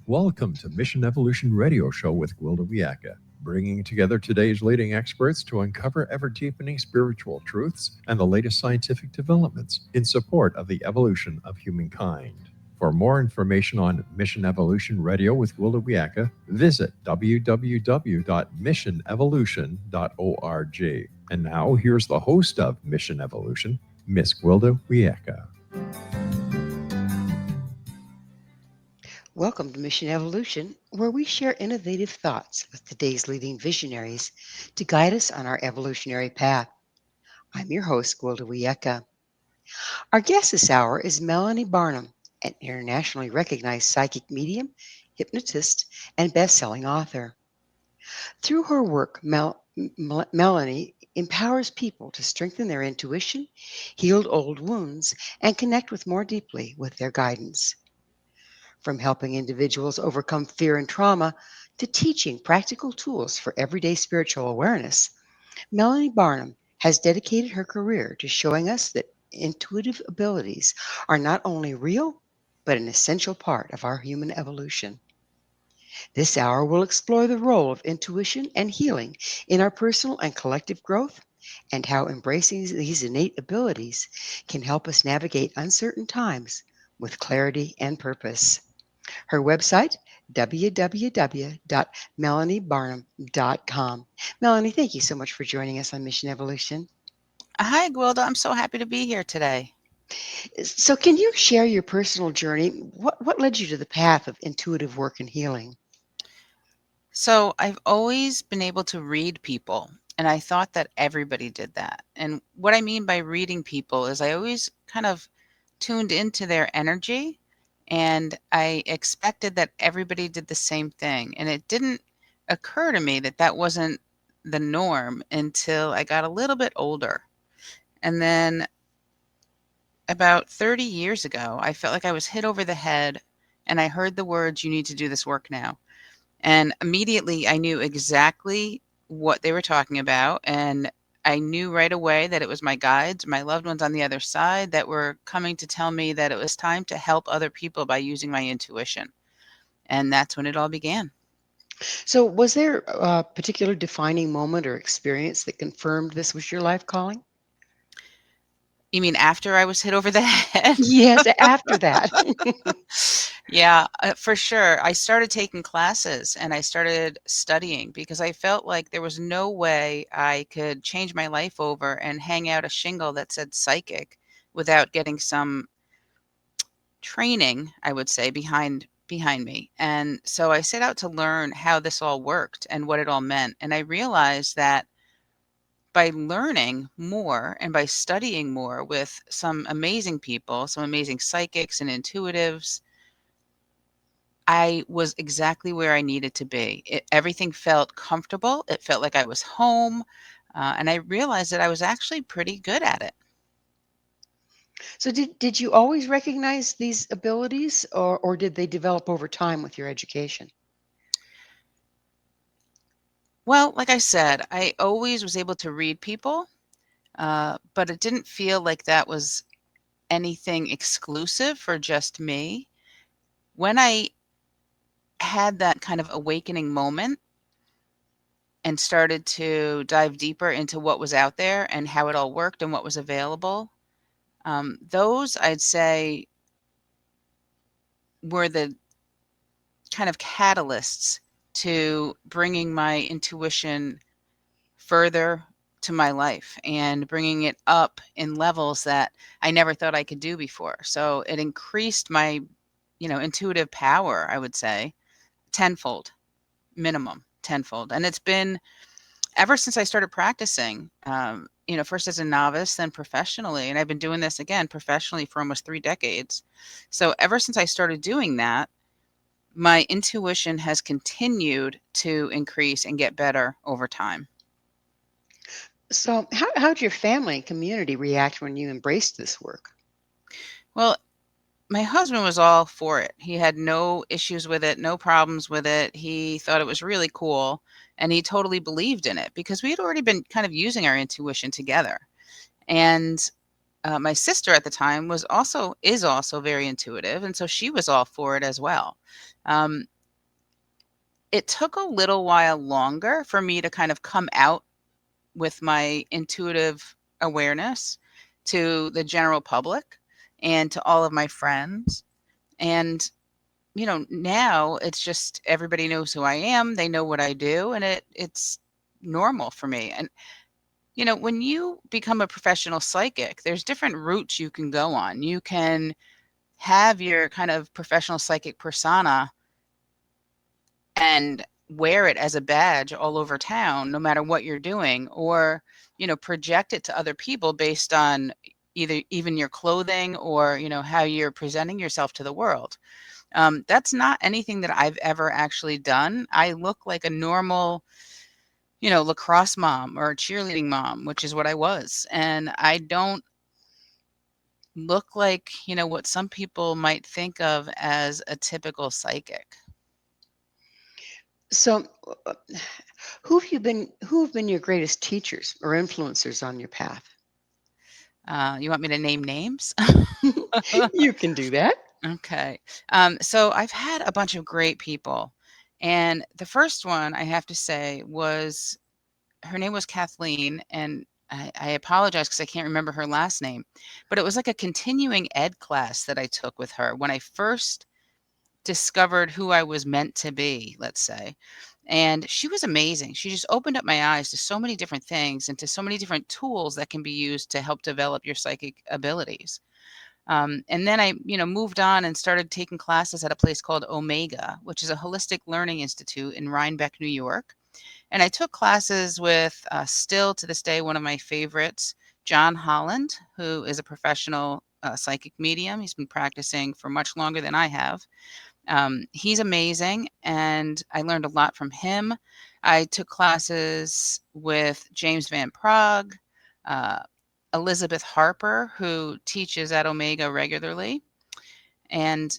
Welcome to Mission Evolution Radio Show with Gwilda Wiyaka, bringing together today's leading experts to uncover ever-deepening spiritual truths and the latest scientific developments in support of the evolution of humankind. For more information on Mission Evolution Radio with Gwilda Wiyaka, visit www.missionevolution.org. And now, here's the host of Mission Evolution, Miss Gwilda Wiyaka. Welcome to Mission Evolution, where we share innovative thoughts with today's leading visionaries to guide us on our evolutionary path. I'm your host, Gwilda Wiyaka. Our guest this hour is Melanie Barnum, an internationally recognized psychic medium, hypnotist, and best-selling author. Through her work, Melanie empowers people to strengthen their intuition, heal old wounds, and connect with more deeply with their guidance. From helping individuals overcome fear and trauma to teaching practical tools for everyday spiritual awareness, Melanie Barnum has dedicated her career to showing us that intuitive abilities are not only real, but an essential part of our human evolution. This hour will explore the role of intuition and healing in our personal and collective growth, and how embracing these innate abilities can help us navigate uncertain times with clarity and purpose. Her website, www.melaniebarnum.com. Melanie, thank you so much for joining us on Mission Evolution. Hi, Gwilda. I'm so happy to be here today. So, can you share your personal journey? What led you to the path of intuitive work and healing? So I've always been able to read people, and I thought that everybody did that. And what I mean by reading people is I always kind of tuned into their energy, and I expected that everybody did the same thing. And it didn't occur to me that that wasn't the norm until I got a little bit older. And then about 30 years ago, I felt like I was hit over the head, and I heard the words, "You need to do this work now." And immediately I knew exactly what they were talking about. And I knew right away that it was my guides, my loved ones on the other side that were coming to tell me that it was time to help other people by using my intuition. And that's when it all began. So, was there a particular defining moment or experience that confirmed this was your life calling? You mean after I was hit over the head? Yes, after that. Yeah, for sure. I started taking classes and I started studying because I felt like there was no way I could change my life over and hang out a shingle that said psychic without getting some training, I would say, behind me. And so I set out to learn how this all worked and what it all meant. And I realized that by learning more and by studying more with some amazing people, some amazing psychics and intuitives, I was exactly where I needed to be. Everything felt comfortable. It felt like I was home. And I realized that I was actually pretty good at it. So, did you always recognize these abilities, or did they develop over time with your education? Well, like I said, I always was able to read people, but it didn't feel like that was anything exclusive for just me. When I had that kind of awakening moment and started to dive deeper into what was out there and how it all worked and what was available, those I'd say were the kind of catalysts to bringing my intuition further to my life and bringing it up in levels that I never thought I could do before. So it increased my, intuitive power, I would say, tenfold, minimum tenfold. And it's been ever since I started practicing, first as a novice, then professionally. And I've been doing this again professionally for almost 3 decades. So ever since I started doing that, my intuition has continued to increase and get better over time. So, how'd your family and community react when you embraced this work? Well, my husband was all for it. He had no issues with it, no problems with it. He thought it was really cool, and he totally believed in it because we had already been kind of using our intuition together. And my sister at the time is also very intuitive, and so she was all for it as well. it took a little while longer for me to kind of come out with my intuitive awareness to the general public and to all of my friends. And, now it's just everybody knows who I am. They know what I do, and it's normal for me. And, when you become a professional psychic, there's different routes you can go on. You can have your kind of professional psychic persona and wear it as a badge all over town, no matter what you're doing, or, project it to other people based on either even your clothing or, how you're presenting yourself to the world. That's not anything that I've ever actually done. I look like a normal, lacrosse mom or a cheerleading mom, which is what I was. And I don't look like, what some people might think of as a typical psychic. So, who have been your greatest teachers or influencers on your path? You want me to name names? You can do that. Okay. So I've had a bunch of great people. And the first one I have to say was her name was Kathleen. And I apologize because I can't remember her last name. But it was like a continuing ed class that I took with her when I first discovered who I was meant to be, let's say. And she was amazing. She just opened up my eyes to so many different things and to so many different tools that can be used to help develop your psychic abilities. And then I, moved on and started taking classes at a place called Omega, which is a holistic learning institute in Rhinebeck, New York. And I took classes with, still to this day, one of my favorites, John Holland, who is a professional psychic medium. He's been practicing for much longer than I have. He's amazing, and I learned a lot from him. I took classes with James Van Prague, uh, Elizabeth Harper, who teaches at Omega regularly. And,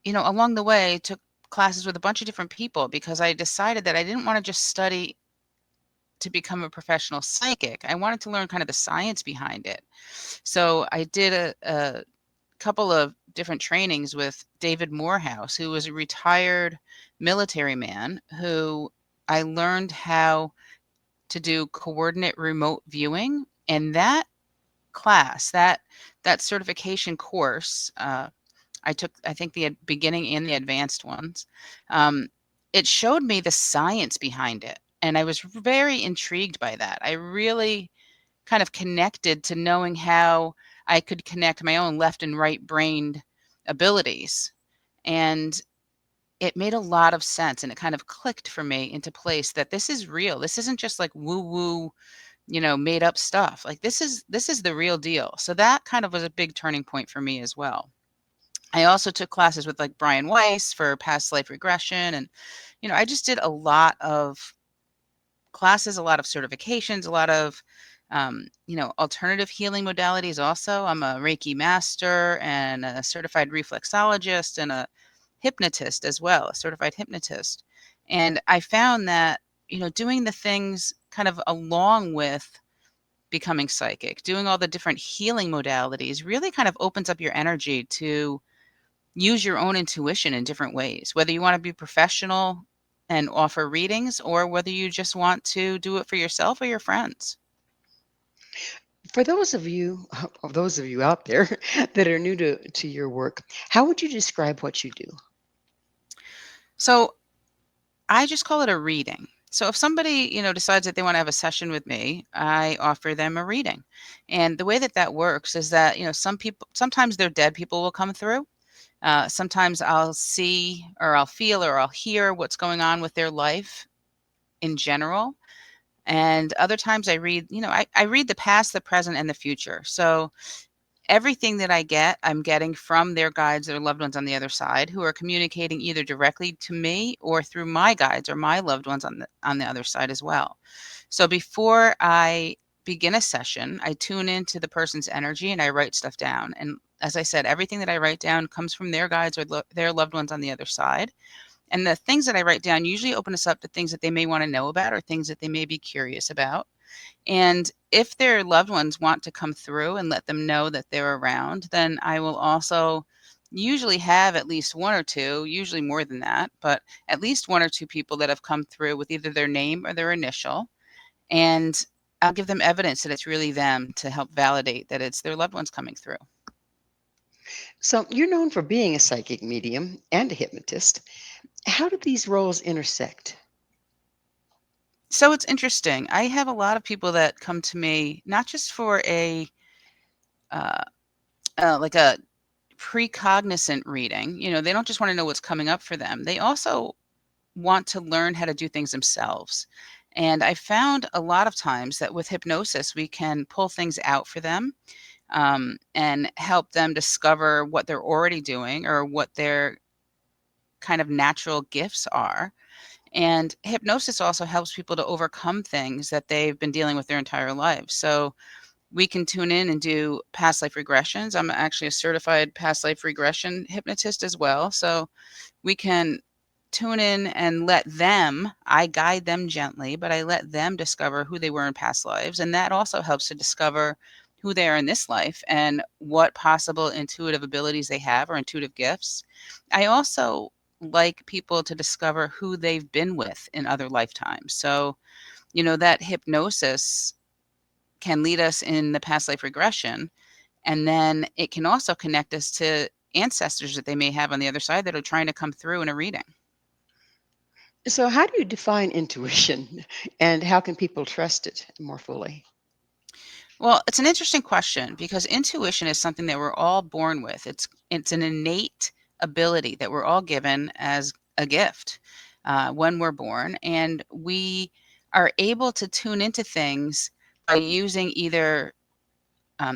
along the way, took classes with a bunch of different people because I decided that I didn't want to just study to become a professional psychic. I wanted to learn kind of the science behind it. So I did a couple of different trainings with David Morehouse, who was a retired military man who I learned how to do coordinate remote viewing. And that class, that certification course, I took, I think, the beginning and the advanced ones. It showed me the science behind it, and I was very intrigued by that. I really kind of connected to knowing how I could connect my own left and right brained abilities, and it made a lot of sense, and it kind of clicked for me into place that this is real. This isn't just like woo woo, made up stuff. Like this is the real deal. So that kind of was a big turning point for me as well. I also took classes with like Brian Weiss for past life regression. And, I just did a lot of classes, a lot of certifications, a lot of, alternative healing modalities also. I'm a Reiki master and a certified reflexologist and a hypnotist as well, a certified hypnotist. And I found that, doing the things kind of along with becoming psychic, doing all the different healing modalities really kind of opens up your energy to use your own intuition in different ways, whether you want to be professional and offer readings or whether you just want to do it for yourself or your friends. For those of you out there that are new to your work, how would you describe what you do? So I just call it a reading. So if somebody, decides that they want to have a session with me, I offer them a reading. And the way that that works is that, some people, sometimes they're dead people will come through. Sometimes I'll see or I'll feel or I'll hear what's going on with their life in general. And other times I read, I read the past, the present, and the future. So everything that I get, I'm getting from their guides, their loved ones on the other side, who are communicating either directly to me or through my guides or my loved ones on the other side as well. So before I begin a session, I tune into the person's energy and I write stuff down. And as I said, everything that I write down comes from their guides or their loved ones on the other side. And the things that I write down usually open us up to things that they may want to know about or things that they may be curious about. And if their loved ones want to come through and let them know that they're around, then I will also usually have at least one or two, usually more than that, but at least one or two people that have come through with either their name or their initial. And I'll give them evidence that it's really them to help validate that it's their loved ones coming through. So you're known for being a psychic medium and a hypnotist. How do these roles intersect? So it's interesting. I have a lot of people that come to me not just for uh, like a precognizant reading. They don't just want to know what's coming up for them. They also want to learn how to do things themselves. And I found a lot of times that with hypnosis, we can pull things out for them, and help them discover what they're already doing or what their kind of natural gifts are. And hypnosis also helps people to overcome things that they've been dealing with their entire lives. So we can tune in and do past life regressions. I'm actually a certified past life regression hypnotist as well. So we can tune in and I guide them gently, but I let them discover who they were in past lives. And that also helps to discover who they are in this life and what possible intuitive abilities they have or intuitive gifts. I also like people to discover who they've been with in other lifetimes. So, that hypnosis can lead us in the past life regression. And then it can also connect us to ancestors that they may have on the other side that are trying to come through in a reading. So, how do you define intuition and how can people trust it more fully? Well, it's an interesting question because intuition is something that we're all born with. It's an innate ability that we're all given as a gift when we're born, and we are able to tune into things by using either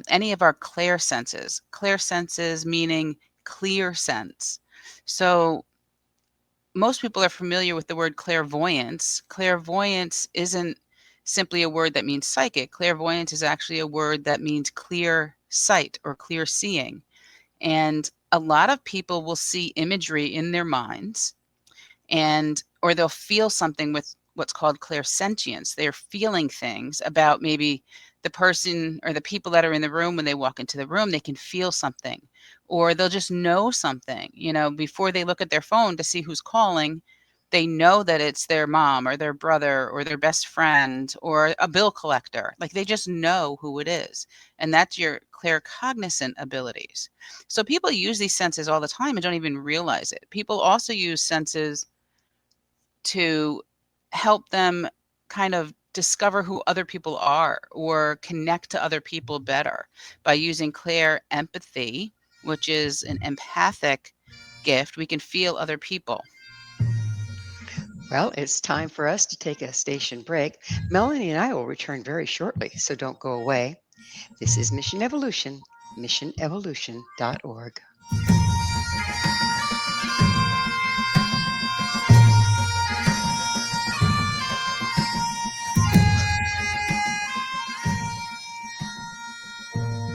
any of our clair senses meaning clear sense. So most people are familiar with the word clairvoyance. Clairvoyance isn't simply a word that means psychic. Clairvoyance is actually a word that means clear sight or clear seeing. And a lot of people will see imagery in their minds, or they'll feel something with what's called clairsentience. They're feeling things about maybe the person or the people that are in the room. When they walk into the room, they can feel something, or they'll just know something, before they look at their phone to see who's calling. They know that it's their mom or their brother or their best friend or a bill collector. Like, they just know who it is. And that's your claircognizant abilities. So people use these senses all the time and don't even realize it. People also use senses to help them kind of discover who other people are or connect to other people better by using clear empathy, which is an empathic gift. We can feel other people. Well, it's time for us to take a station break. Melanie and I will return very shortly, so don't go away. This is Mission Evolution, missionevolution.org.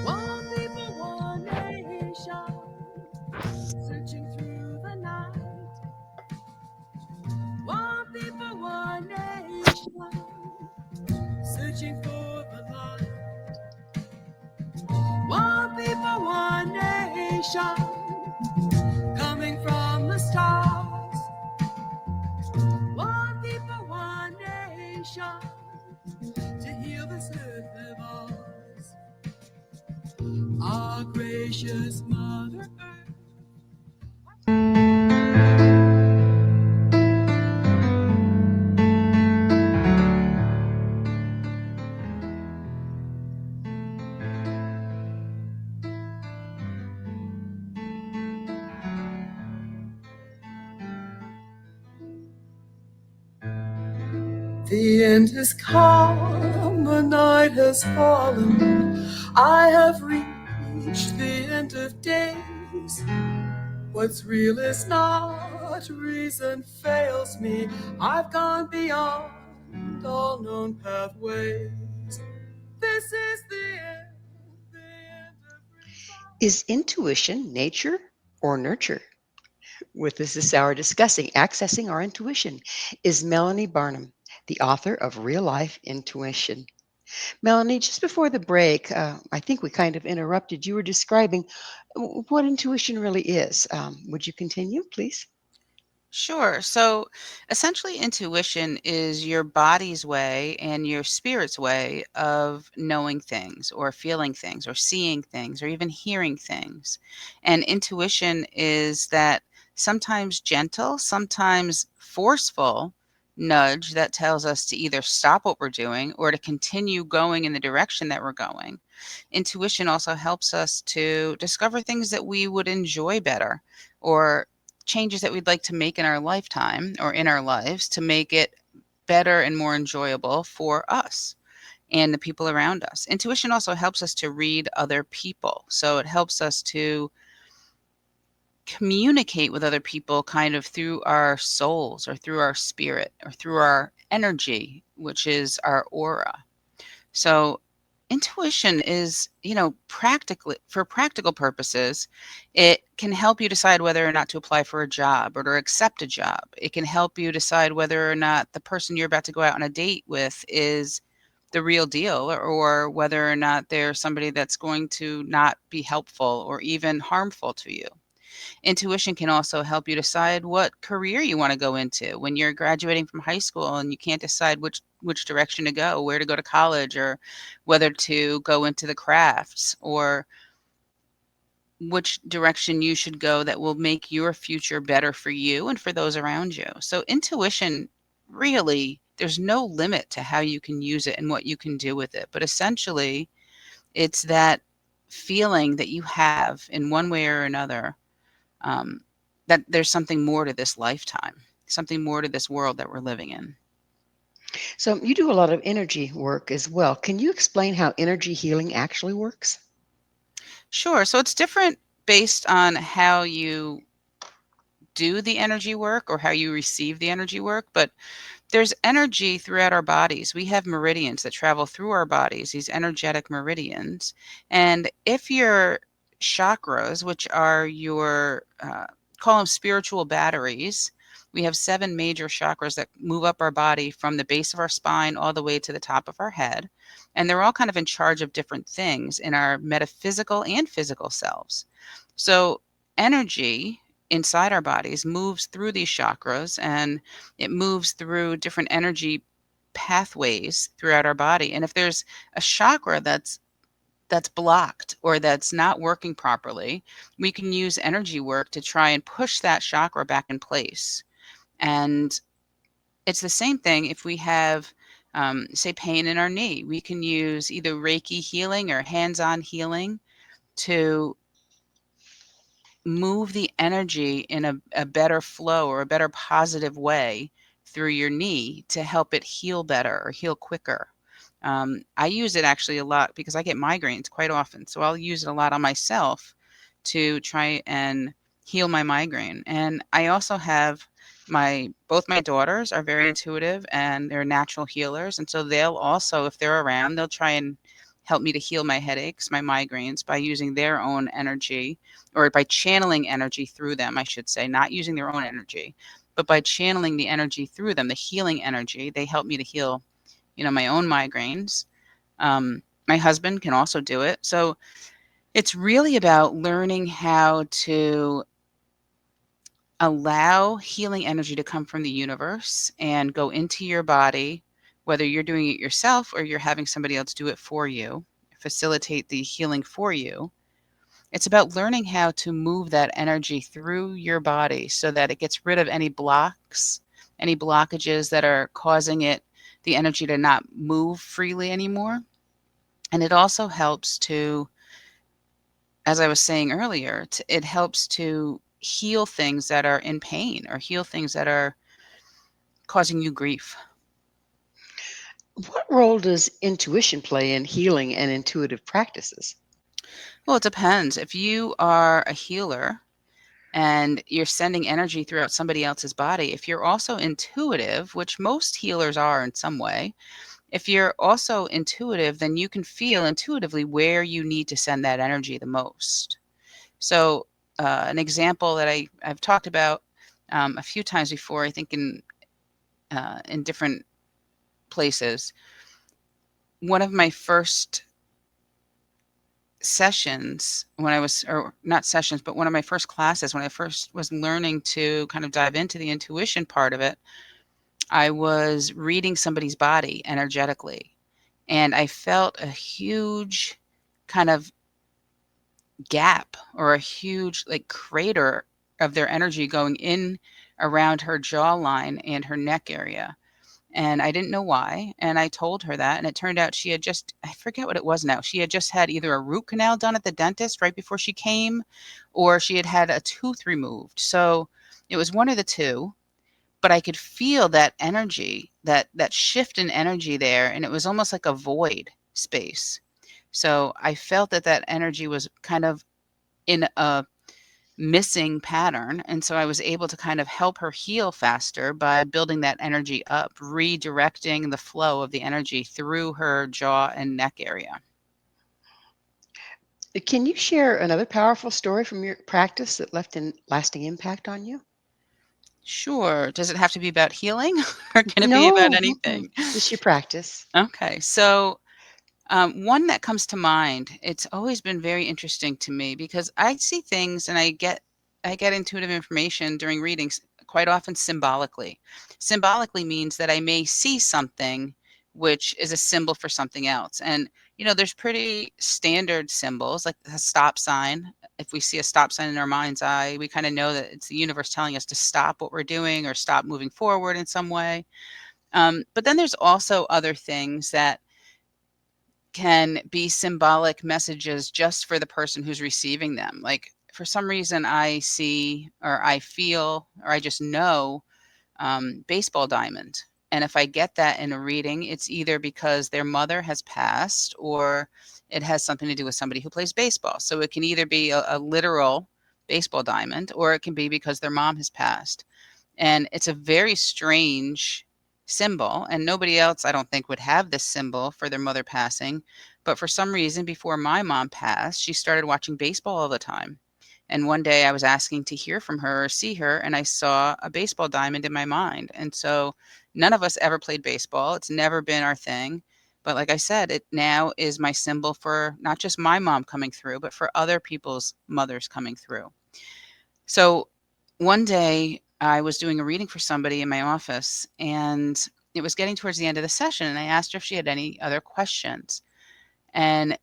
One people, one nation, searching through the night. One people, one nation, searching for the light. One people, one nation, coming from the stars. One people, one nation, to heal this earth of ours. Our gracious Mother Earth. The end has come, the night has fallen. I have reached the end of days. What's real is not, reason fails me. I've gone beyond all known pathways. This is the end of resolve. Is intuition nature or nurture? With us this hour discussing accessing our intuition is Melanie Barnum, the author of Real Life Intuition. Melanie, just before the break, I think we kind of interrupted. You were describing what intuition really is. Would you continue, please? Sure. So essentially, intuition is your body's way and your spirit's way of knowing things or feeling things or seeing things or even hearing things. And intuition is that sometimes gentle, sometimes forceful nudge that tells us to either stop what we're doing or to continue going in the direction that we're going. Intuition also helps us to discover things that we would enjoy better or changes that we'd like to make in our lifetime or in our lives to make it better and more enjoyable for us and the people around us. Intuition also helps us to read other people. So it helps us to communicate with other people kind of through our souls or through our spirit or through our energy, which is our aura. So intuition is, practically for practical purposes, it can help you decide whether or not to apply for a job or to accept a job. It can help you decide whether or not the person you're about to go out on a date with is the real deal or whether or not they're somebody that's going to not be helpful or even harmful to you. Intuition can also help you decide what career you want to go into when you're graduating from high school and you can't decide which direction to go, where to go to college, or whether to go into the crafts, or which direction you should go that will make your future better for you and for those around you. So intuition, really, there's no limit to how you can use it and what you can do with it. But essentially, it's that feeling that you have in one way or another, um, that there's something more to this lifetime, something more to this world that we're living in. So, you do a lot of energy work as well. Can you explain how energy healing actually works? Sure. So it's different based on how you do the energy work or how you receive the energy work, but there's energy throughout our bodies. We have meridians that travel through our bodies, these energetic meridians. And if your chakras, which are your, call them spiritual batteries, we have 7 major chakras that move up our body from the base of our spine all the way to the top of our head. And they're all kind of in charge of different things in our metaphysical and physical selves. So energy inside our bodies moves through these chakras, and it moves through different energy pathways throughout our body. And if there's a chakra that's blocked or that's not working properly, we can use energy work to try and push that chakra back in place. And it's the same thing if we have, say, pain in our knee. We can use either Reiki healing or hands-on healing to move the energy in a better flow or a better positive way through your knee to help it heal better or heal quicker. I use it actually a lot because I get migraines quite often. So I'll use it a lot on myself to try and heal my migraine. And I also have both my daughters are very intuitive and they're natural healers. And so they'll also, if they're around, they'll try and help me to heal my headaches, my migraines by using their own energy or by channeling energy through them, I should say, not using their own energy, but by channeling the energy through them, the healing energy. They help me to heal, my own migraines. My husband can also do it. So it's really about learning how to allow healing energy to come from the universe and go into your body, whether you're doing it yourself or you're having somebody else do it for you, facilitate the healing for you. It's about learning how to move that energy through your body so that it gets rid of any blocks, any blockages that are causing the energy to not move freely anymore. And it also helps to, as I was saying earlier, it helps to heal things that are in pain or heal things that are causing you grief. What role does intuition play in healing and intuitive practices? Well, it depends. If you are a healer and you're sending energy throughout somebody else's body, if you're also intuitive, which most healers are in some way, if you're also intuitive, then you can feel intuitively where you need to send that energy the most. So, an example that I've talked about a few times before, I think in different places, one of my first sessions when I was, or not sessions, but one of my first classes when I first was learning to kind of dive into the intuition part of it, I was reading somebody's body energetically. And I felt a huge kind of gap or a huge like crater of their energy going in around her jawline and her neck area. And I didn't know why. And I told her that. And it turned out she had just, I forget what it was now. She had just had either a root canal done at the dentist right before she came, or she had had a tooth removed. So it was one of the two. But I could feel that energy, that shift in energy there. And it was almost like a void space. So I felt that that energy was kind of in a missing pattern. And so I was able to kind of help her heal faster by building that energy up, redirecting the flow of the energy through her jaw and neck area. Can you share another powerful story from your practice that left a lasting impact on you? Sure. Does it have to be about healing or can it be about No, mm-mm, anything? just your practice. Okay. So, one that comes to mind, it's always been very interesting to me because I see things and I get intuitive information during readings quite often symbolically. Symbolically means that I may see something which is a symbol for something else. And there's pretty standard symbols like a stop sign. If we see a stop sign in our mind's eye, we kind of know that it's the universe telling us to stop what we're doing or stop moving forward in some way. But then there's also other things that can be symbolic messages just for the person who's receiving them. Like for some reason, I see or I feel or I just know baseball diamond. And if I get that in a reading, it's either because their mother has passed or it has something to do with somebody who plays baseball. So it can either be a literal baseball diamond or it can be because their mom has passed. And it's a very strange symbol, and nobody else, I don't think, would have this symbol for their mother passing. But for some reason, before my mom passed, she started watching baseball all the time. And one day I was asking to hear from her or see her, and I saw a baseball diamond in my mind. And so none of us ever played baseball. It's never been our thing. But like I said, it now is my symbol for not just my mom coming through, but for other people's mothers coming through. So one day I was doing a reading for somebody in my office and it was getting towards the end of the session and I asked her if she had any other questions. And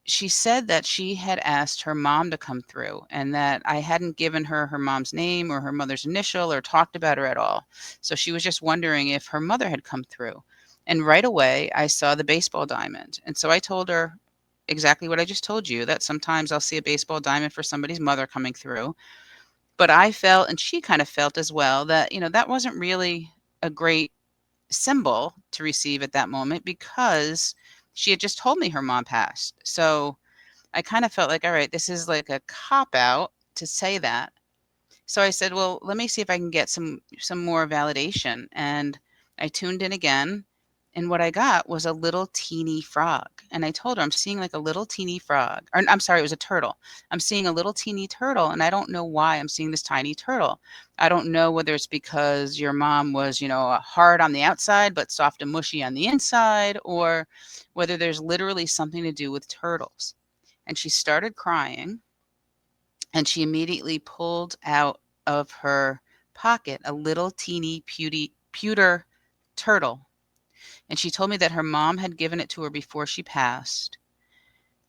she said that she had asked her mom to come through and that I hadn't given her her mom's name or her mother's initial or talked about her at all. So she was just wondering if her mother had come through. And right away, I saw the baseball diamond. And so I told her exactly what I just told you, that sometimes I'll see a baseball diamond for somebody's mother coming through. But I felt, and she kind of felt as well, that, that wasn't really a great symbol to receive at that moment because she had just told me her mom passed. So I kind of felt like, all right, this is like a cop out to say that. So I said, well, let me see if I can get some more validation. And I tuned in again. And what I got was a little teeny frog. And I told her, I'm seeing like a little teeny frog. Or I'm sorry, it was a turtle. I'm seeing a little teeny turtle. And I don't know why I'm seeing this tiny turtle. I don't know whether it's because your mom was, hard on the outside, but soft and mushy on the inside, or whether there's literally something to do with turtles. And she started crying. And she immediately pulled out of her pocket a little teeny pewter turtle. And she told me that her mom had given it to her before she passed,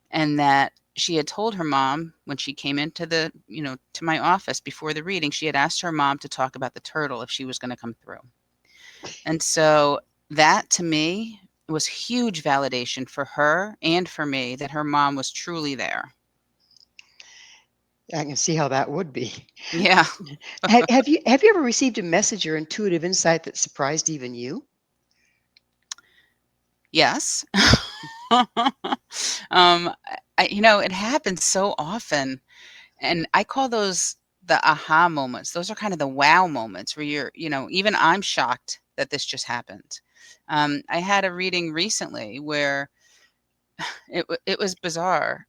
and that she had told her mom when she came into to my office before the reading, she had asked her mom to talk about the turtle if she was going to come through. And so that to me was huge validation for her and for me that her mom was truly there. I can see how that would be. Yeah. Have you ever received a message or intuitive insight that surprised even you? Yes. It happens so often, and I call those the aha moments. Those are kind of the wow moments where even I'm shocked that this just happened. I had a reading recently where it was bizarre.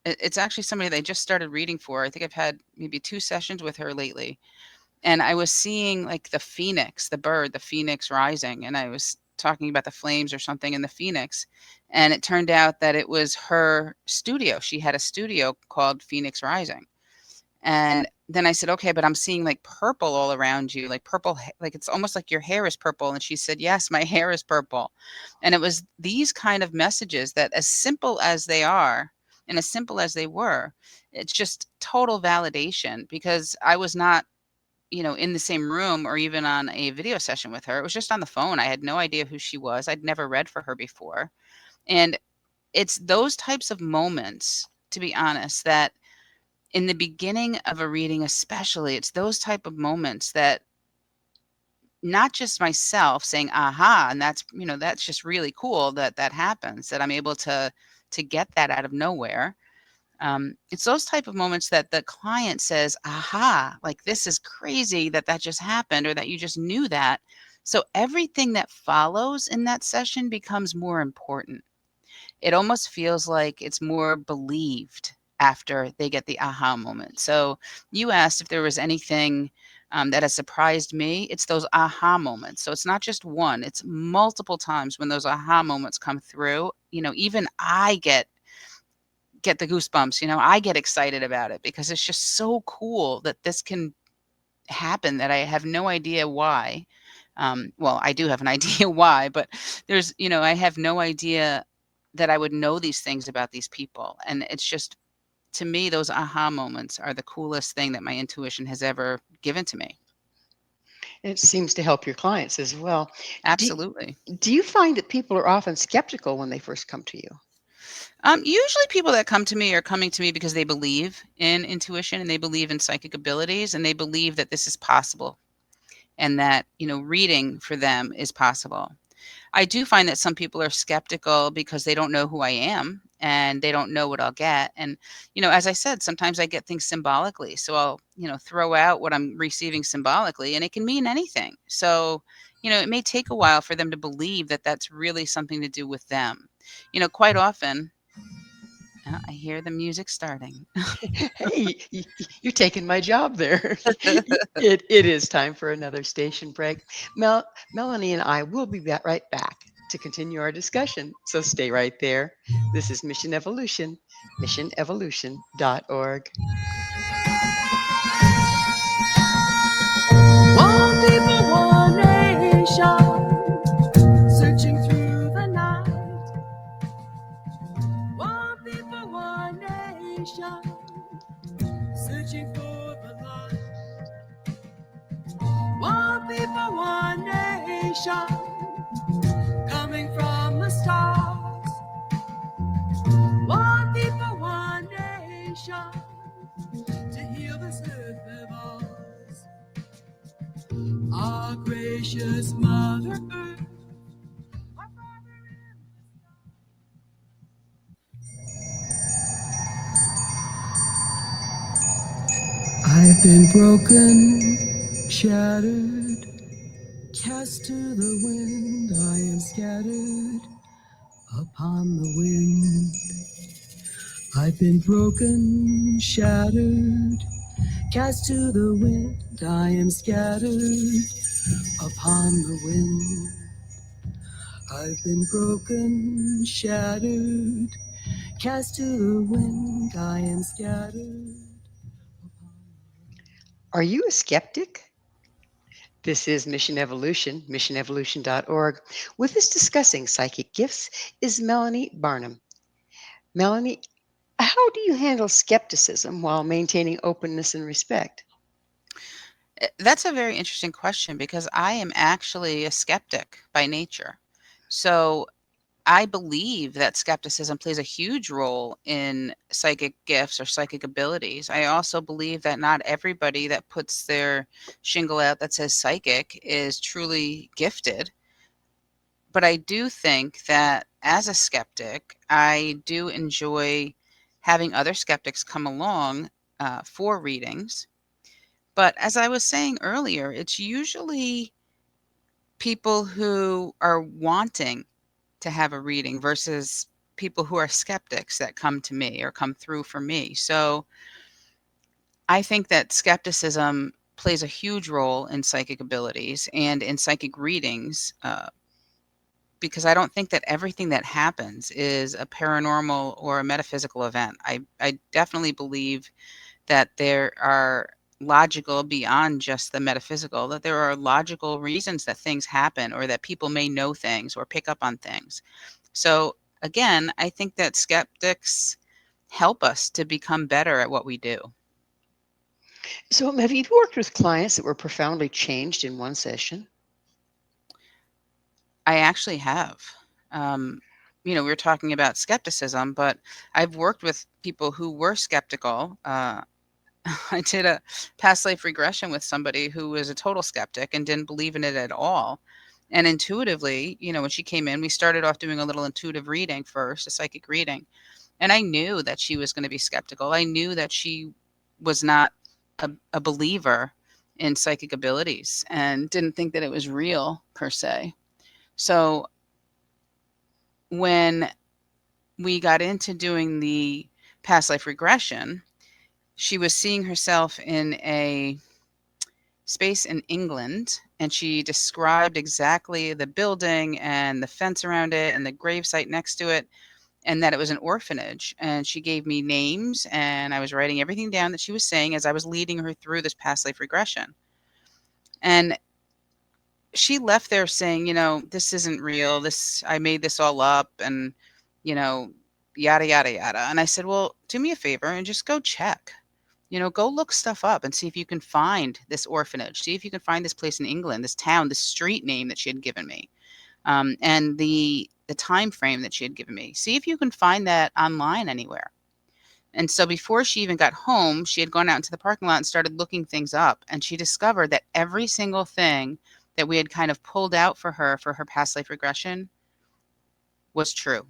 It's actually somebody that I just started reading for. I think I've had maybe 2 sessions with her lately. And I was seeing like the phoenix, the bird, the phoenix rising. And I was talking about the flames or something in the Phoenix, and it turned out that it was her studio. She had a studio called Phoenix Rising. And then I said, "Okay, but I'm seeing, like, purple all around you, like, purple ha like, it's almost like your hair is purple." And she said, "Yes, my hair is purple." And it was these kind of messages that, as simple as they are and as simple as they were, it's just total validation, because I was not, in the same room or even on a video session with her. It was just on the phone. I had no idea who she was. I'd never read for her before. And it's those types of moments, to be honest, that in the beginning of a reading especially, it's those type of moments that, not just myself saying, "Aha," and that's just really cool that that happens, that I'm able to get that out of nowhere. It's those type of moments that the client says, "Aha, like, this is crazy that that just happened, or that you just knew that." So everything that follows in that session becomes more important. It almost feels like it's more believed after they get the aha moment. So you asked if there was anything that has surprised me. It's those aha moments. So it's not just one, it's multiple times when those aha moments come through. Even I get the goosebumps. I get excited about it, because it's just so cool that this can happen, that I have no idea why. Well, I do have an idea why, but I have no idea that I would know these things about these people. And it's just, to me, those aha moments are the coolest thing that my intuition has ever given to me. It seems to help your clients as well. Do, Absolutely. do you find that people are often skeptical when they first come to you? Usually people that come to me are coming to me because they believe in intuition, and they believe in psychic abilities, and they believe that this is possible, and that, reading for them is possible. I do find that some people are skeptical because they don't know who I am, and they don't know what I'll get. And, as I said, sometimes I get things symbolically. So I'll, throw out what I'm receiving symbolically, and it can mean anything. So, it may take a while for them to believe that that's really something to do with them. Quite often, I hear the music starting. Hey, you're taking my job there. It is time for another station break. Melanie and I will be right back to continue our discussion. So stay right there. This is Mission Evolution, missionevolution.org. One people, one nation, searching through the night. One people, one nation, searching for the light. One people, one nation, coming from the stars. One people, one nation, to heal this earth of ours. Our gracious Mother Earth. I've been broken, shattered, cast to the wind. I am scattered upon the wind. I've been broken, shattered, cast to the wind. I am scattered upon the wind. I've been broken, shattered, cast to the wind. I am scattered. Are you a skeptic? This is Mission Evolution, missionevolution.org. With us discussing psychic gifts is Melanie Barnum. Melanie, how do you handle skepticism while maintaining openness and respect? That's a very interesting question, because I am actually a skeptic by nature. So I believe that skepticism plays a huge role in psychic gifts or psychic abilities. I also believe that not everybody that puts their shingle out that says psychic is truly gifted. But I do think that, as a skeptic, I do enjoy having other skeptics come along for readings. But as I was saying earlier, it's usually people who are wanting to have a reading versus people who are skeptics that come to me or come through for me. So I think that skepticism plays a huge role in psychic abilities and in psychic readings. because I don't think that everything that happens is a paranormal or a metaphysical event. I definitely believe that there are logical beyond just the metaphysical, that there are logical reasons that things happen or that people may know things or pick up on things. So again, I think that skeptics help us to become better at what we do. So, have you worked with clients that were profoundly changed in one session? I actually have. Um, we were talking about skepticism, but I've worked with people who were skeptical. I did a past life regression with somebody who was a total skeptic and didn't believe in it at all. And intuitively, when she came in, we started off doing a little intuitive reading first, a psychic reading. And I knew that she was going to be skeptical. I knew that she was not a believer in psychic abilities and didn't think that it was real per se. So when we got into doing the past life regression, she was seeing herself in a space in England, and she described exactly the building and the fence around it and the gravesite next to it, and that it was an orphanage. And she gave me names, and I was writing everything down that she was saying as I was leading her through this past life regression. And she left there saying, this isn't real. I made this all up, and, you know, yada, yada, yada. And I said, well, do me a favor and just go check. Go look stuff up and see if you can find this orphanage. See if you can find this place in England, this town, this street name that she had given me, and the time frame that she had given me. See if you can find that online anywhere. And so before she even got home, she had gone out into the parking lot and started looking things up. And she discovered that every single thing that we had kind of pulled out for her past life regression was true.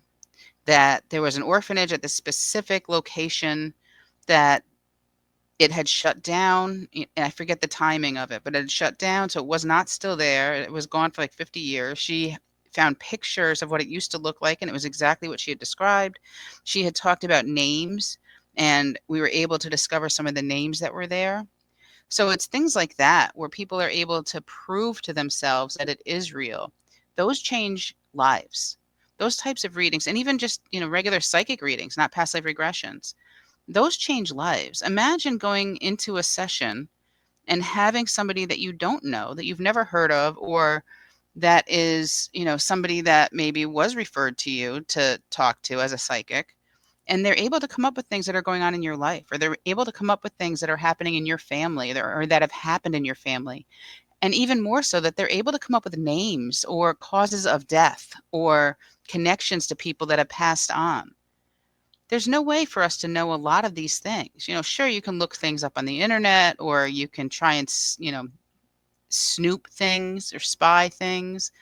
That there was an orphanage at this specific location, that it had shut down, and I forget the timing of it, but it had shut down, so it was not still there. It was gone for like 50 years. She found pictures of what it used to look like, and it was exactly what she had described. She had talked about names, and we were able to discover some of the names that were there. So it's things like that where people are able to prove to themselves that it is real. Those change lives. Those types of readings, and even just, regular psychic readings, not past life regressions, those change lives. Imagine going into a session and having somebody that you don't know, that you've never heard of, or that is, somebody that maybe was referred to you to talk to as a psychic, and they're able to come up with things that are going on in your life, or they're able to come up with things that are happening in your family, or that have happened in your family. And even more so, that they're able to come up with names or causes of death or connections to people that have passed on. There's no way for us to know a lot of these things. Sure, you can look things up on the internet, or you can try and, snoop things or spy things.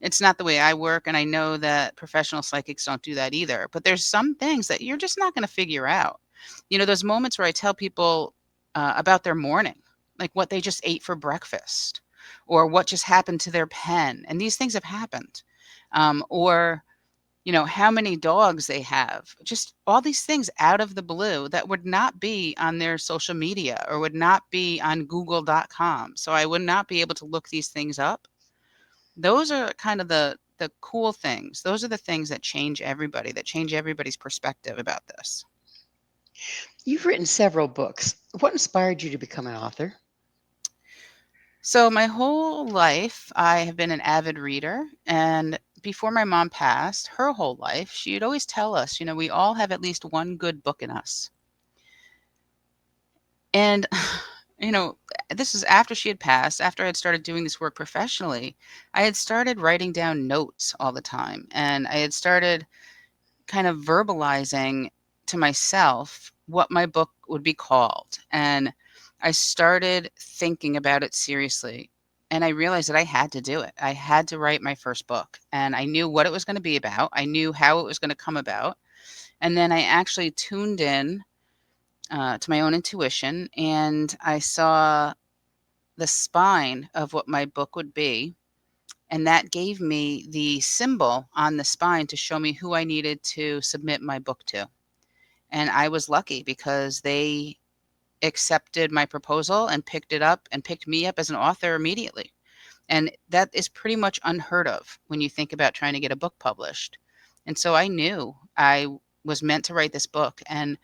It's not the way I work, and I know that professional psychics don't do that either. But there's some things that you're just not going to figure out. Those moments where I tell people about their morning, like what they just ate for breakfast, or what just happened to their pen, and these things have happened, or how many dogs they have, just all these things out of the blue that would not be on their social media or would not be on google.com. So I would not be able to look these things up. Those are kind of the cool things. Those are the things that change everybody, that change everybody's perspective about this. You've written several books. What inspired you to become an author? So my whole life, I have been an avid reader. And before my mom passed, her whole life, she'd always tell us, we all have at least one good book in us. And, you know, this is after she had passed, after I had started doing this work professionally. I had started writing down notes all the time. And I had started kind of verbalizing to myself what my book would be called. And I started thinking about it seriously. And I realized that I had to do it. I had to write my first book. And I knew what it was going to be about. I knew how it was going to come about. And then I actually tuned in to my own intuition, and I saw the spine of what my book would be. And that gave me the symbol on the spine to show me who I needed to submit my book to. And I was lucky because they accepted my proposal and picked it up and picked me up as an author immediately. And that is pretty much unheard of when you think about trying to get a book published. And so I knew I was meant to write this book. And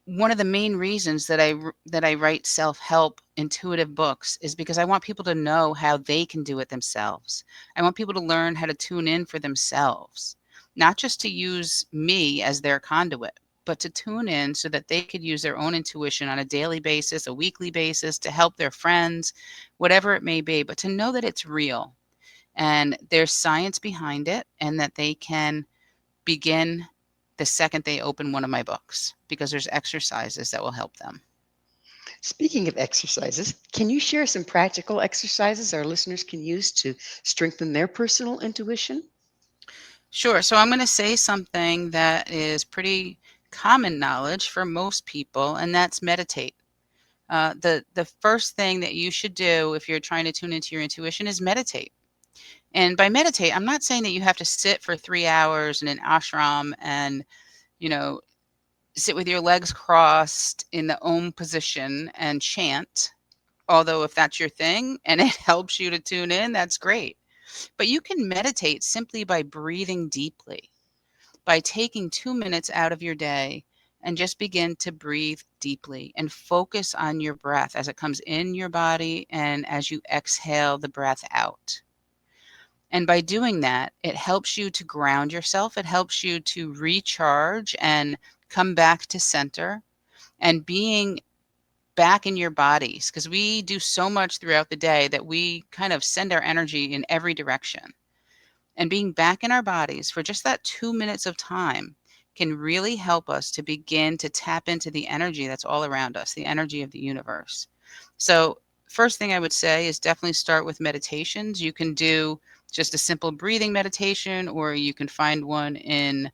one of the main reasons that I write self-help intuitive books is because I want people to know how they can do it themselves. I want people to learn how to tune in for themselves, not just to use me as their conduit, but to tune in so that they could use their own intuition on a daily basis, a weekly basis, to help their friends, whatever it may be, but to know that it's real and there's science behind it and that they can begin the second they open one of my books, because there's exercises that will help them. Speaking of exercises, can you share some practical exercises our listeners can use to strengthen their personal intuition? Sure. So I'm going to say something that is pretty common knowledge for most people, and that's meditate. The first thing that you should do if you're trying to tune into your intuition is meditate. And by meditate, I'm not saying that you have to sit for 3 hours in an ashram and, you know, sit with your legs crossed in the Om position and chant. Although if that's your thing and it helps you to tune in, that's great. But you can meditate simply by breathing deeply, by taking 2 minutes out of your day and just begin to breathe deeply and focus on your breath as it comes in your body and as you exhale the breath out. And by doing that, it helps you to ground yourself. It helps you to recharge and come back to center and being back in your bodies, because we do so much throughout the day that we kind of send our energy in every direction. And being back in our bodies for just that 2 minutes of time can really help us to begin to tap into the energy that's all around us, the energy of the universe. So, first thing I would say is definitely start with meditations. You can do just a simple breathing meditation, or you can find one in,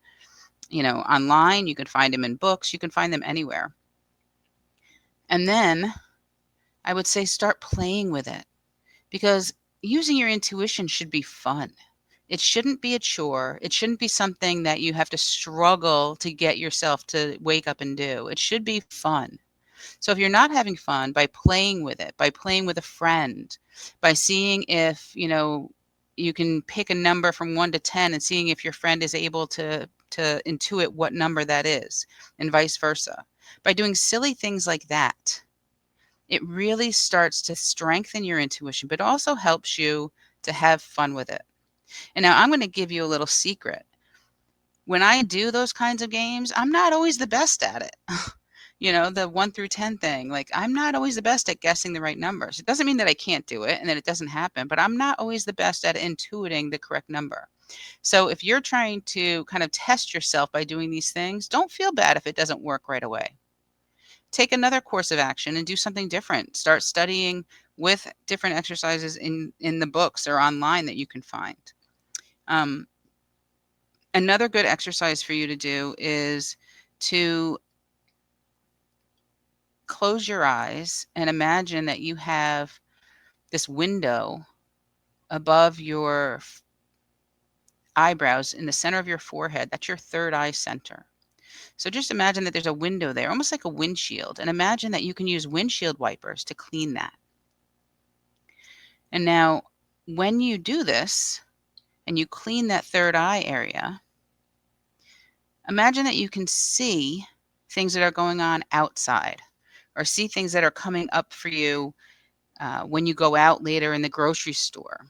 online. You can find them in books. You can find them anywhere. And then I would say start playing with it, because using your intuition should be fun. It shouldn't be a chore. It shouldn't be something that you have to struggle to get yourself to wake up and do. It should be fun. So if you're not having fun, by playing with it, by playing with a friend, by seeing if, you can pick a number from 1 to 10 and seeing if your friend is able to intuit what number that is, and vice versa. By doing silly things like that, it really starts to strengthen your intuition, but also helps you to have fun with it. And now I'm going to give you a little secret. When I do those kinds of games, I'm not always the best at it. The 1 through 10 thing, like I'm not always the best at guessing the right numbers. It doesn't mean that I can't do it and that it doesn't happen, but I'm not always the best at intuiting the correct number. So if you're trying to kind of test yourself by doing these things, don't feel bad if it doesn't work right away. Take another course of action and do something different. Start studying with different exercises in the books or online that you can find. Another good exercise for you to do is to close your eyes and imagine that you have this window above your eyebrows in the center of your forehead. That's your third eye center. So just imagine that there's a window there, almost like a windshield, and imagine that you can use windshield wipers to clean that. And now, when you do this and you clean that third eye area, imagine that you can see things that are going on outside, or see things that are coming up for you when you go out later in the grocery store.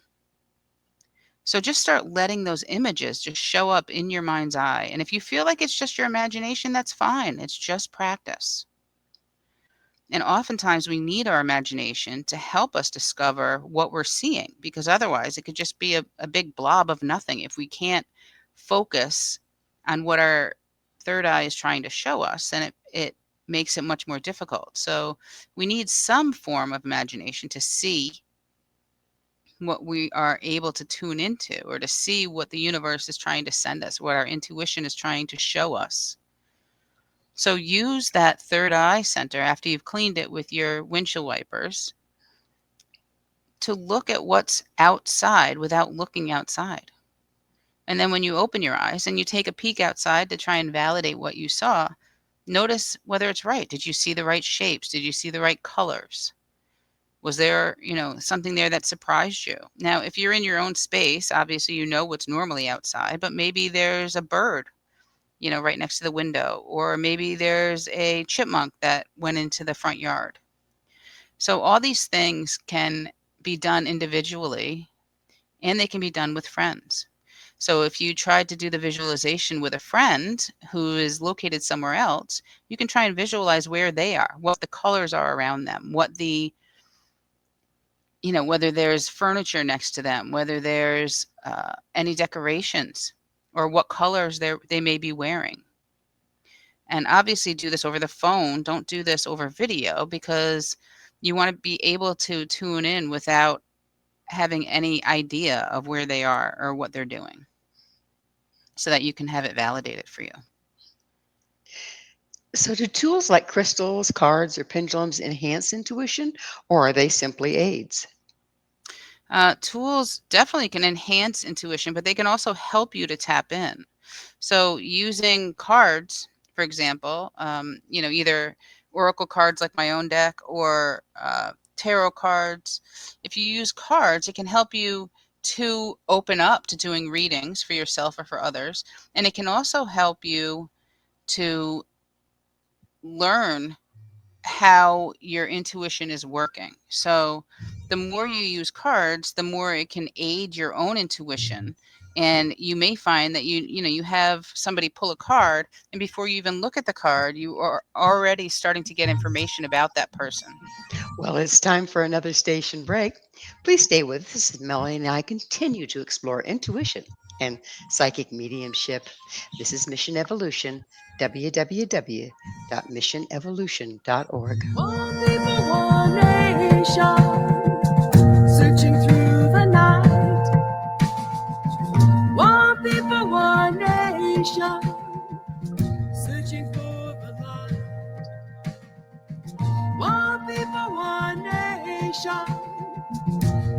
So just start letting those images just show up in your mind's eye. And if you feel like it's just your imagination, that's fine. It's just practice. And oftentimes we need our imagination to help us discover what we're seeing, because otherwise it could just be a big blob of nothing if we can't focus on what our third eye is trying to show us, and it makes it much more difficult. So we need some form of imagination to see what we are able to tune into, or to see what the universe is trying to send us, what our intuition is trying to show us. So use that third eye center after you've cleaned it with your windshield wipers to look at what's outside without looking outside. And then when you open your eyes and you take a peek outside to try and validate what you saw, notice whether it's right. Did you see the right shapes? Did you see the right colors? Was there, something there that surprised you? Now, if you're in your own space, obviously you know what's normally outside, but maybe there's a bird, right next to the window, or maybe there's a chipmunk that went into the front yard. So all these things can be done individually, and they can be done with friends. So if you tried to do the visualization with a friend who is located somewhere else, you can try and visualize where they are, what the colors are around them, whether there's furniture next to them, whether there's any decorations, or what colors they may be wearing. And obviously do this over the phone. Don't do this over video, because you want to be able to tune in without having any idea of where they are or what they're doing, so that you can have it validated for you. So, do tools like crystals, cards, or pendulums enhance intuition, or are they simply aids? Tools definitely can enhance intuition, but they can also help you to tap in. So using cards, for example, either oracle cards like my own deck, or tarot cards. If you use cards, it can help you to open up to doing readings for yourself or for others. And it can also help you to learn how your intuition is working. So the more you use cards, the more it can aid your own intuition. And you may find that you have somebody pull a card, and before you even look at the card, you are already starting to get information about that person. Well, it's time for another station break. Please stay with us as Melanie and I continue to explore intuition and psychic mediumship. This is Mission Evolution, www.missionevolution.org. One people, one nation, searching through the night. One people, one nation, searching for the light. One people, one nation,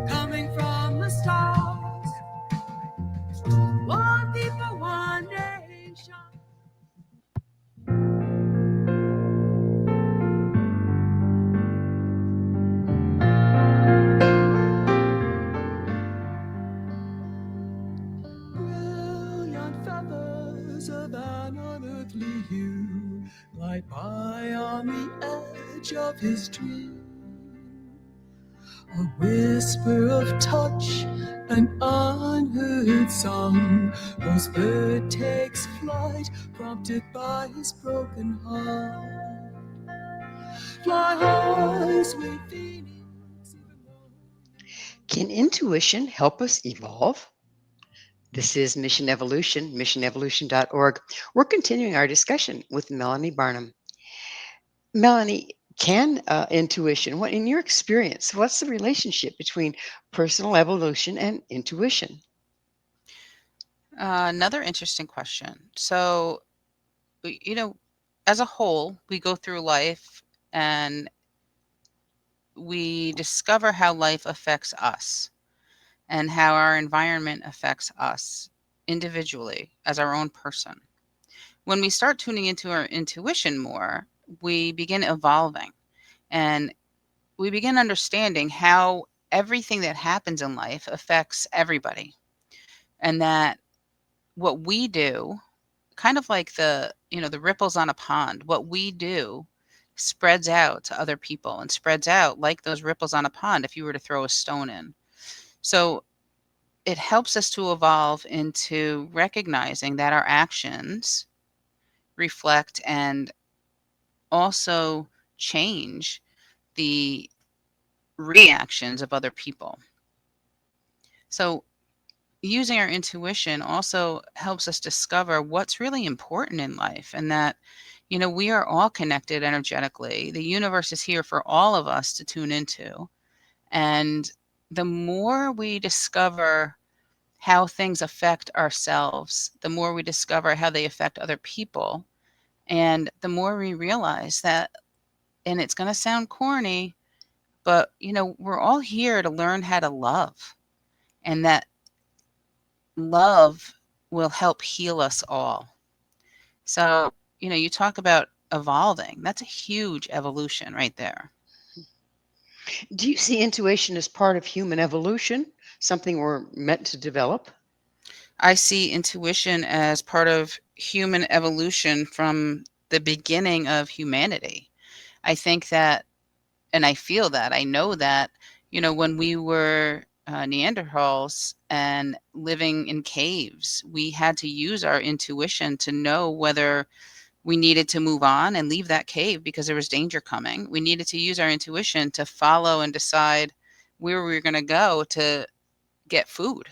coming from the stars. One people, one nation. Brilliant feathers of an unearthly hue glide by on the edge of his dream. A whisper of touch, an unheard song. Whose bird takes flight, prompted by his broken heart. Fly high, sweet phoenix. Can intuition help us evolve? This is Mission Evolution, missionevolution.org. We're continuing our discussion with Melanie Barnum. Melanie, can intuition, what in your experience, what's the relationship between personal evolution and intuition? Another interesting question. So, as a whole, we go through life and we discover how life affects us, and how our environment affects us individually as our own person. When we start tuning into our intuition more, we begin evolving, and we begin understanding how everything that happens in life affects everybody. And that what we do, kind of like the ripples on a pond, what we do spreads out to other people, and spreads out like those ripples on a pond if you were to throw a stone in. So it helps us to evolve into recognizing that our actions reflect and also change the reactions of other people. So using our intuition also helps us discover what's really important in life, and that we are all connected energetically. The universe is here for all of us to tune into. And the more we discover how things affect ourselves, the more we discover how they affect other people, and the more we realize that, and it's going to sound corny, but we're all here to learn how to love, and that love will help heal us all. So, you talk about evolving. That's a huge evolution right there. Do you see intuition as part of human evolution, something we're meant to develop? I see intuition as part of human evolution from the beginning of humanity. I think that, and I feel that, I know that, when we were Neanderthals and living in caves, we had to use our intuition to know whether we needed to move on and leave that cave because there was danger coming. We needed to use our intuition to follow and decide where we were going to go to get food.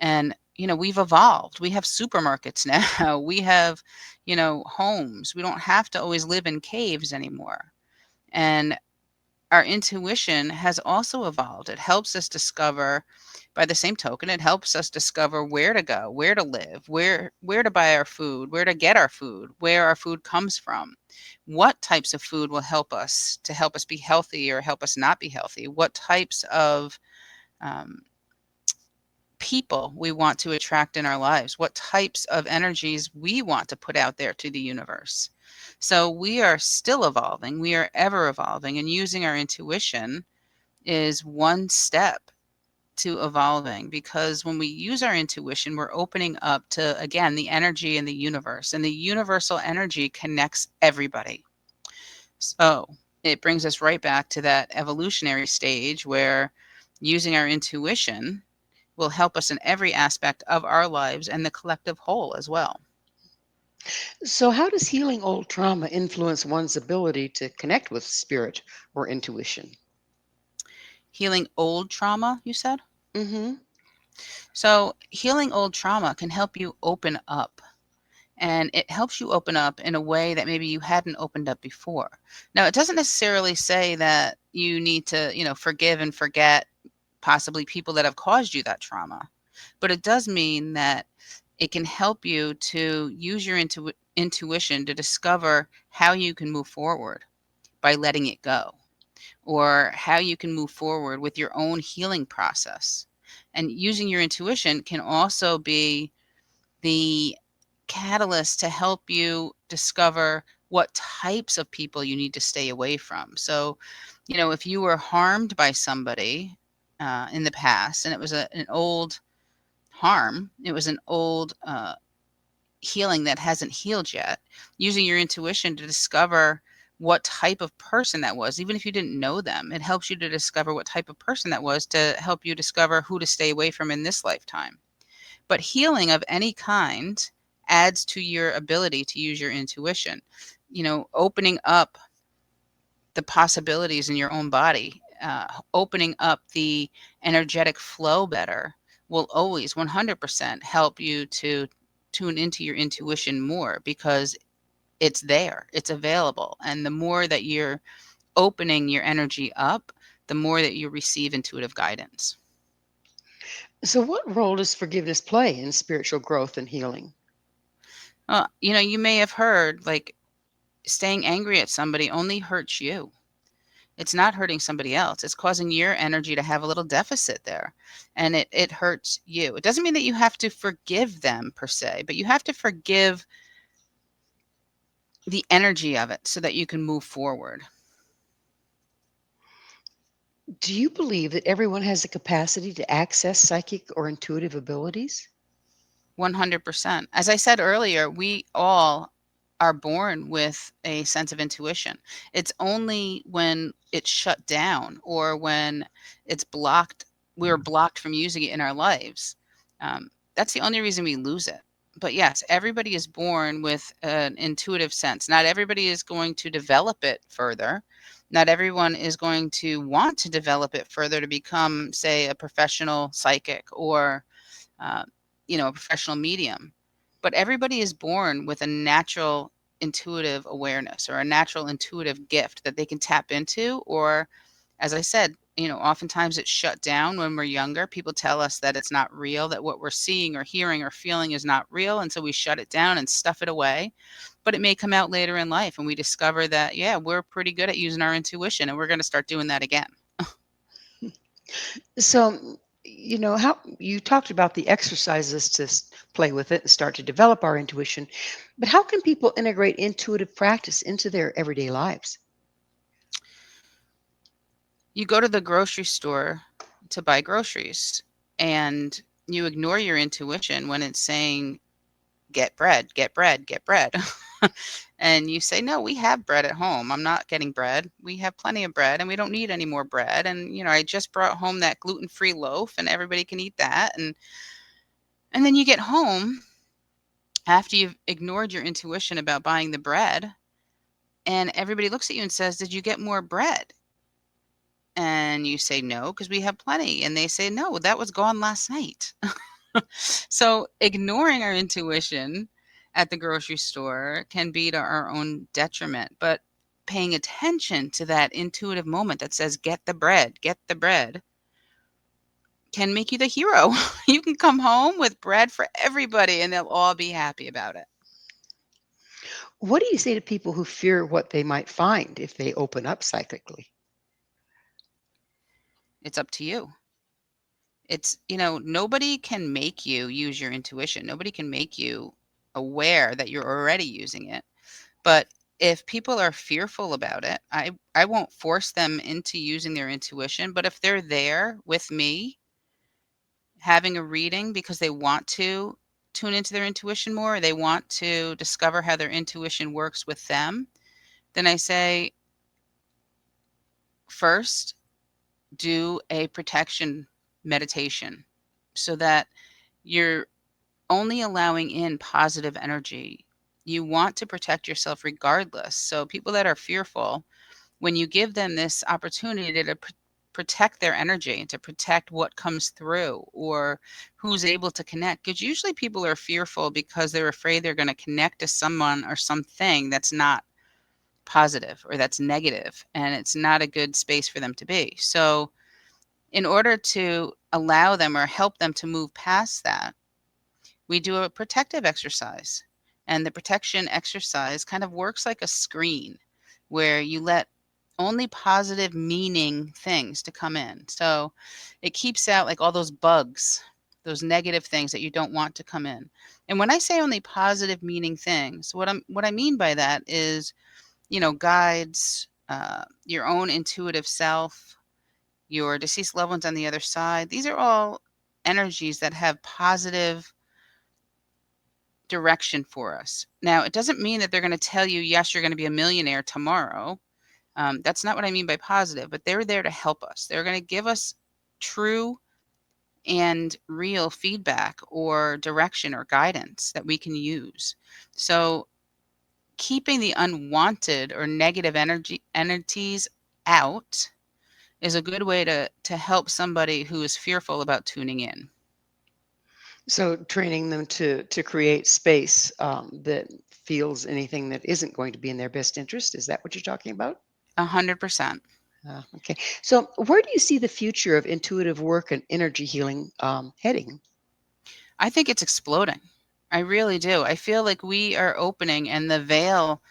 And, we've evolved. We have supermarkets now. We have, homes. We don't have to always live in caves anymore. And our intuition has also evolved. It helps us discover, by the same token, it helps us discover where to go, where to live, where to buy our food, where to get our food, where our food comes from. What types of food will help us be healthy or help us not be healthy? What types of um, people we want to attract in our lives, what types of energies we want to put out there to the universe. So we are still evolving, we are ever evolving, and using our intuition is one step to evolving, because when we use our intuition, we're opening up to, again, the energy in the universe, and the universal energy connects everybody. So it brings us right back to that evolutionary stage where using our intuition will help us in every aspect of our lives and the collective whole as well. So, how does healing old trauma influence one's ability to connect with spirit or intuition? Healing old trauma, you said? Hmm. So, healing old trauma can help you open up. And it helps you open up in a way that maybe you hadn't opened up before. Now, it doesn't necessarily say that you need to, forgive and forget possibly people that have caused you that trauma. But it does mean that it can help you to use your intuition to discover how you can move forward by letting it go, or how you can move forward with your own healing process. And using your intuition can also be the catalyst to help you discover what types of people you need to stay away from. So, if you were harmed by somebody in the past, and it was an old harm, it was an old healing that hasn't healed yet, using your intuition to discover what type of person that was, even if you didn't know them, it helps you to discover what type of person that was to help you discover who to stay away from in this lifetime. But healing of any kind adds to your ability to use your intuition. Opening up the possibilities in your own body, opening up the energetic flow better will always 100% help you to tune into your intuition more, because it's there, it's available. And the more that you're opening your energy up, the more that you receive intuitive guidance. So, what role does forgiveness play in spiritual growth and healing? You may have heard, like, staying angry at somebody only hurts you. It's not hurting somebody else. It's causing your energy to have a little deficit there, and it hurts you. It doesn't mean that you have to forgive them per se, but you have to forgive the energy of it so that you can move forward. Do you believe that everyone has the capacity to access psychic or intuitive abilities? 100%. As I said earlier, we all are born with a sense of intuition. It's only when it's shut down or when it's blocked, we're blocked from using it in our lives. That's the only reason we lose it. But yes, everybody is born with an intuitive sense. Not everybody is going to develop it further. Not everyone is going to want to develop it further to become, say, a professional psychic or uh, a professional medium. But everybody is born with a natural intuitive awareness or a natural intuitive gift that they can tap into. Or, as I said, oftentimes it's shut down when we're younger. People tell us that it's not real, that what we're seeing or hearing or feeling is not real. And so we shut it down and stuff it away. But it may come out later in life and we discover that, yeah, we're pretty good at using our intuition and we're going to start doing that again. So, how you talked about the exercises to play with it and start to develop our intuition, but how can people integrate intuitive practice into their everyday lives? You go to the grocery store to buy groceries and you ignore your intuition when it's saying, get bread, get bread, get bread. And you say, no, we have bread at home. I'm not getting bread. We have plenty of bread and we don't need any more bread. And, I just brought home that gluten-free loaf and everybody can eat that. And then you get home after you've ignored your intuition about buying the bread and everybody looks at you and says, did you get more bread? And you say, no, because we have plenty. And they say, no, that was gone last night. So ignoring our intuition at the grocery store can be to our own detriment. But paying attention to that intuitive moment that says, get the bread, can make you the hero. You can come home with bread for everybody and they'll all be happy about it. What do you say to people who fear what they might find if they open up psychically? It's up to you. It's, nobody can make you use your intuition. Nobody can make you aware that you're already using it. But if people are fearful about it, I won't force them into using their intuition. But if they're there with me having a reading because they want to tune into their intuition more, or they want to discover how their intuition works with them, then I say, first, do a protection meditation so that you're only allowing in positive energy. You want to protect yourself regardless. So people that are fearful, when you give them this opportunity to protect their energy and to protect what comes through or who's able to connect, because usually people are fearful because they're afraid they're going to connect to someone or something that's not positive or that's negative, and it's not a good space for them to be. So in order to allow them or help them to move past that, we do a protective exercise. And the protection exercise kind of works like a screen where you let only positive meaning things to come in. So it keeps out like all those bugs, those negative things that you don't want to come in. And when I say only positive meaning things, what I mean by that is, guides, your own intuitive self, your deceased loved ones on the other side. These are all energies that have positive direction for us. Now, it doesn't mean that they're going to tell you, yes, you're going to be a millionaire tomorrow. That's not what I mean by positive, but they're there to help us. They're going to give us true and real feedback or direction or guidance that we can use. So keeping the unwanted or negative entities out is a good way to help somebody who is fearful about tuning in. So training them to create space that feels anything that isn't going to be in their best interest. Is that what you're talking about? 100%. Okay. So where do you see the future of intuitive work and energy healing heading? I think it's exploding. I really do. I feel like we are opening and the veil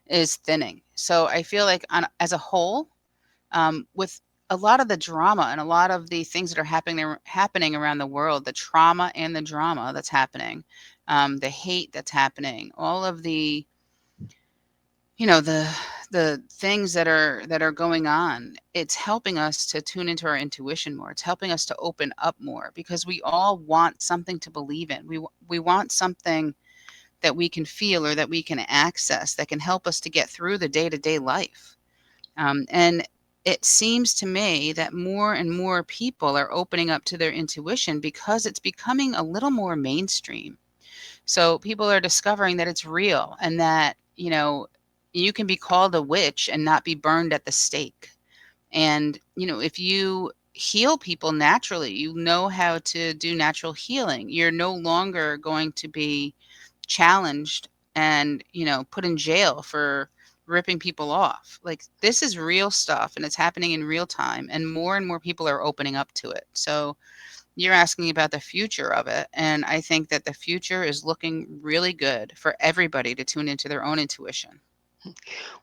is thinning. So I feel like as a whole, with a lot of the drama and a lot of the things that are happening around the world, the trauma and the drama that's happening, the hate that's happening, all of the the things that are going on, it's helping us to tune into our intuition more. It's helping us to open up more because we all want something to believe in. We want something that we can feel or that we can access that can help us to get through the day-to-day life. And it seems to me that more and more people are opening up to their intuition because it's becoming a little more mainstream. So people are discovering that it's real and that, you can be called a witch and not be burned at the stake. And, if you heal people naturally, you know how to do natural healing. You're no longer going to be challenged and, put in jail for ripping people off. Like, this is real stuff and it's happening in real time, and more people are opening up to it. So you're asking about the future of it, and I think that the future is looking really good for everybody to tune into their own intuition.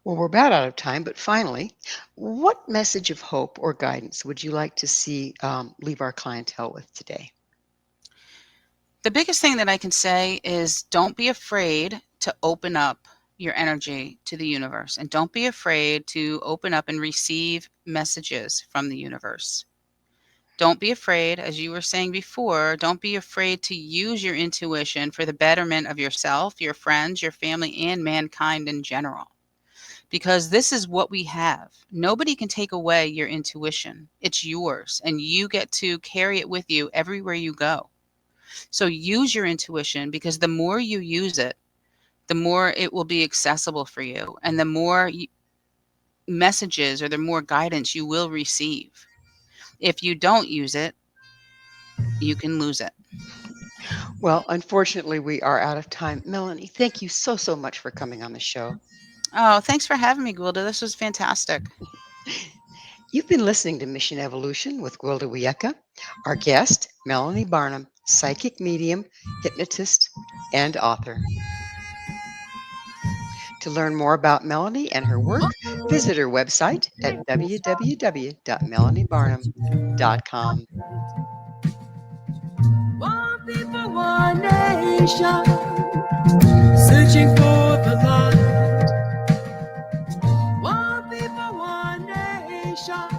Well, we're about out of time, but finally, what message of hope or guidance would you like to see leave our clientele with today? The biggest thing that I can say is don't be afraid to open up your energy to the universe, and don't be afraid to open up and receive messages from the universe. Don't be afraid, as you were saying before, don't be afraid to use your intuition for the betterment of yourself, your friends, your family, and mankind in general. Because this is what we have. Nobody can take away your intuition. It's yours, and you get to carry it with you everywhere you go. So use your intuition, because the more you use it, the more it will be accessible for you, and the more messages or the more guidance you will receive. If you don't use it, you can lose it. Well, unfortunately, we are out of time. Melanie, thank you so, so much for coming on the show. Oh, thanks for having me, Gwilda. This was fantastic. You've been listening to Mission Evolution with Gwilda Wiyaka. Our guest, Melanie Barnum, psychic medium, hypnotist, and author. To learn more about Melanie and her work, visit her website at www.melaniebarnum.com. One people, one nation, searching for the light. One people, one nation,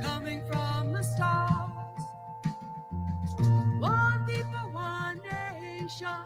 coming from the stars. One people, one nation.